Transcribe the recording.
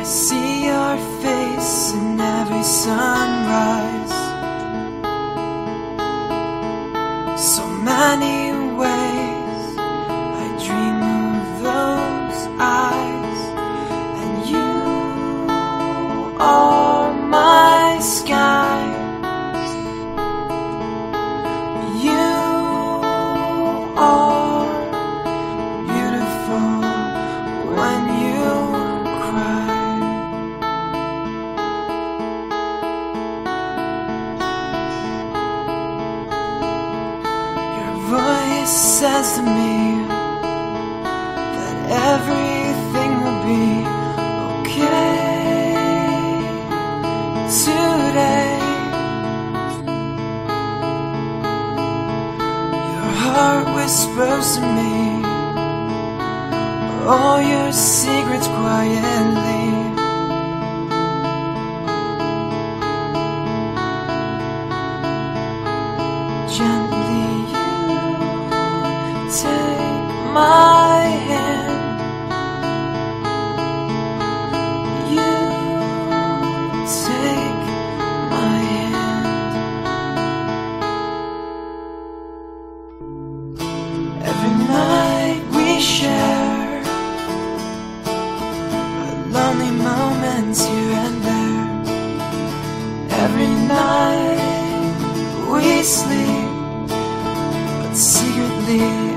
I see your face in every sunrise. So many ways I dream of those eyes, and you are my sky. You are beautiful when you cry. Your voice says to me that everything will be okay today. Your heart whispers to me all your secrets quietly. Gently you take my hand. You take my hand. Every night we share lonely moments here and there. Every night we sleep, but secretly